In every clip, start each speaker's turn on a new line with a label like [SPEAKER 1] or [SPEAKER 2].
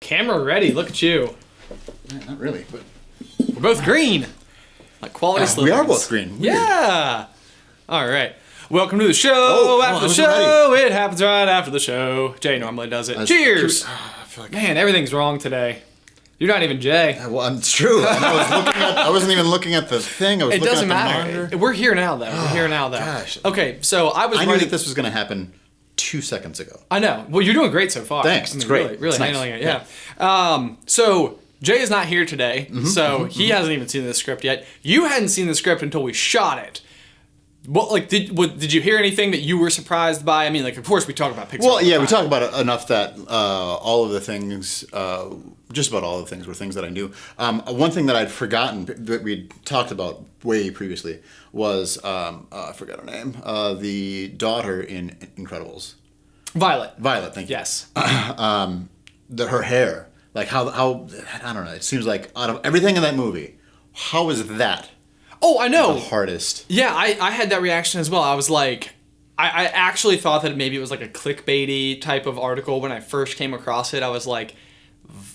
[SPEAKER 1] Camera ready. Look at you.
[SPEAKER 2] Not really, but
[SPEAKER 1] we're both green. Like quality slippers.
[SPEAKER 2] We are both green. Weird.
[SPEAKER 1] Yeah. All right. Welcome to the show. After the show, it happens right after the show. Jay normally does it. Cheers.
[SPEAKER 2] I feel like
[SPEAKER 1] Man, everything's wrong today. You're not even Jay.
[SPEAKER 2] Well, it's true. And I wasn't even looking at the thing. I was looking at the monitor.
[SPEAKER 1] We're here now, though. We're here now, though.
[SPEAKER 2] Gosh.
[SPEAKER 1] Okay, so I
[SPEAKER 2] knew that this was going to happen 2 seconds ago.
[SPEAKER 1] I know. Well, you're doing great so far.
[SPEAKER 2] Thanks. It's great.
[SPEAKER 1] Really
[SPEAKER 2] it's
[SPEAKER 1] handling
[SPEAKER 2] nice.
[SPEAKER 1] it. Yeah. So Jay is not here today, so he hasn't even seen the script yet. You hadn't seen the script until we shot it. What did you hear anything that you were surprised by? I mean, like, of course we talk about Pixar.
[SPEAKER 2] Well, yeah, we talk about it enough that all of the things, just about all of the things, were things that I knew. One thing that I'd forgotten that we talked about way previously was I forgot her name. The daughter in Incredibles.
[SPEAKER 1] Violet,
[SPEAKER 2] thank you.
[SPEAKER 1] Yes.
[SPEAKER 2] Her hair, like how I don't know. It seems like out of everything in that movie, how is that?
[SPEAKER 1] Oh, I know.
[SPEAKER 2] The hardest.
[SPEAKER 1] Yeah, I had that reaction as well. I was like, I actually thought that maybe it was like a clickbaity type of article when I first came across it. I was like,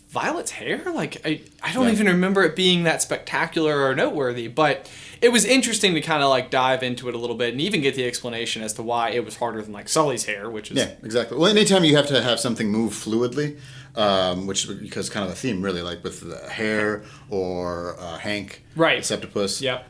[SPEAKER 1] Violet's hair? Like, I don't even remember it being that spectacular or noteworthy, but it was interesting to kind of like dive into it a little bit and even get the explanation as to why it was harder than like Sully's hair, which is...
[SPEAKER 2] Yeah, exactly. Well, anytime you have to have something move fluidly, which is because kind of a theme really, like with the hair or Hank,
[SPEAKER 1] right,
[SPEAKER 2] Septipus.
[SPEAKER 1] Yep.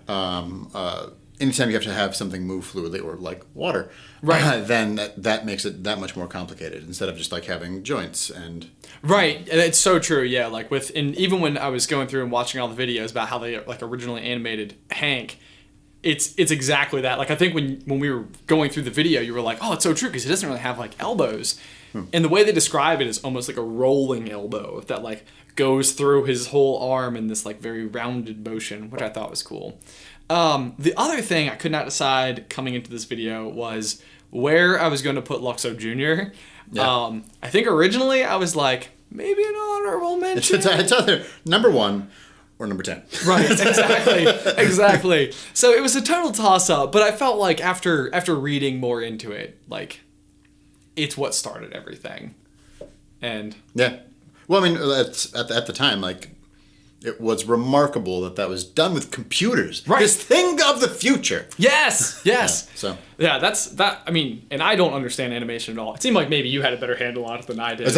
[SPEAKER 2] Anytime you have to have something move fluidly or like water,
[SPEAKER 1] right,
[SPEAKER 2] then that makes it that much more complicated instead of just like having joints and.
[SPEAKER 1] Right, it's so true. Yeah, like even when I was going through and watching all the videos about how they like originally animated Hank, it's exactly that. Like I think when we were going through the video, you were like, oh, it's so true because he doesn't really have like elbows, and the way they describe it is almost like a rolling elbow that like goes through his whole arm in this like very rounded motion, which I thought was cool. The other thing I could not decide coming into this video was where I was going to put Luxo Jr. Yeah. I think originally I was like, maybe an honorable mention.
[SPEAKER 2] It's either number 1 or number 10.
[SPEAKER 1] Right, exactly. So it was a total toss-up, but I felt like after reading more into it, like, it's what started everything. And...
[SPEAKER 2] Yeah. Well, I mean, at the time, like... It was remarkable that was done with computers.
[SPEAKER 1] Right.
[SPEAKER 2] This thing of the future.
[SPEAKER 1] Yes.
[SPEAKER 2] Yeah,
[SPEAKER 1] that's that. I mean, and I don't understand animation at all. It seemed like maybe you had a better handle on it than I did.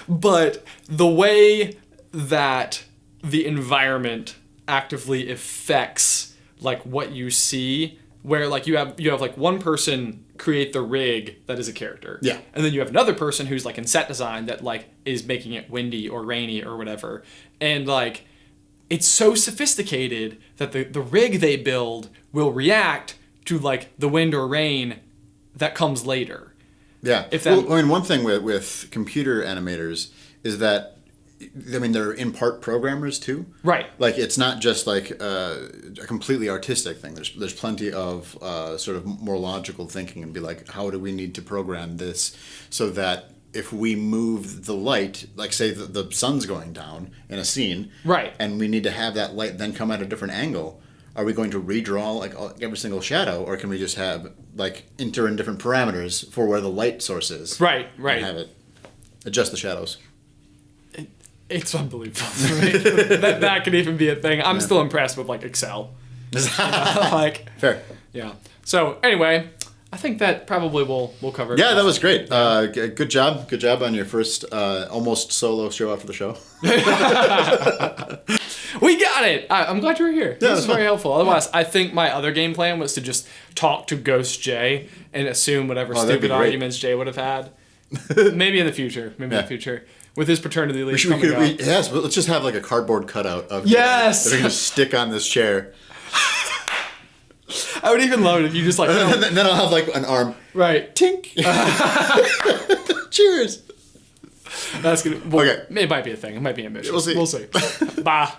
[SPEAKER 1] But the way that the environment actively affects like what you see, where like you have like one person create the rig that is a character.
[SPEAKER 2] Yeah.
[SPEAKER 1] And then you have another person who's like in set design that like is making it windy or rainy or whatever. And like it's so sophisticated that the rig they build will react to like the wind or rain that comes later.
[SPEAKER 2] Yeah. Well, I mean, one thing with computer animators is that I mean, they're in part programmers too.
[SPEAKER 1] Right.
[SPEAKER 2] Like it's not just like a completely artistic thing. There's plenty of sort of more logical thinking and be like, how do we need to program this so that if we move the light, like say the sun's going down in a scene,
[SPEAKER 1] right,
[SPEAKER 2] and we need to have that light then come at a different angle, are we going to redraw like every single shadow, or can we just have like enter in different parameters for where the light source is?
[SPEAKER 1] Right.
[SPEAKER 2] And have it adjust the shadows.
[SPEAKER 1] It's unbelievable to me that could even be a thing. I'm still impressed with like Excel. Like
[SPEAKER 2] fair.
[SPEAKER 1] Yeah. So anyway, I think that probably we'll cover it.
[SPEAKER 2] Yeah, that was great. Good job on your first almost solo show after the show.
[SPEAKER 1] We got it. I'm glad you were here.
[SPEAKER 2] Yeah,
[SPEAKER 1] this is very helpful. Otherwise, I think my other game plan was to just talk to Ghost Jay and assume whatever stupid arguments Jay would have had. Maybe in the future. In the future. With his paternity leave coming up.
[SPEAKER 2] Yes, but let's just have like a cardboard cutout of
[SPEAKER 1] yes!
[SPEAKER 2] that we're going to stick on this chair.
[SPEAKER 1] I would even love it if you just like...
[SPEAKER 2] and then I'll have like an arm.
[SPEAKER 1] Right.
[SPEAKER 2] Tink. Cheers.
[SPEAKER 1] That's good. Well,
[SPEAKER 2] okay.
[SPEAKER 1] It might be a thing. It might be ambitious.
[SPEAKER 2] We'll see.
[SPEAKER 1] Bye.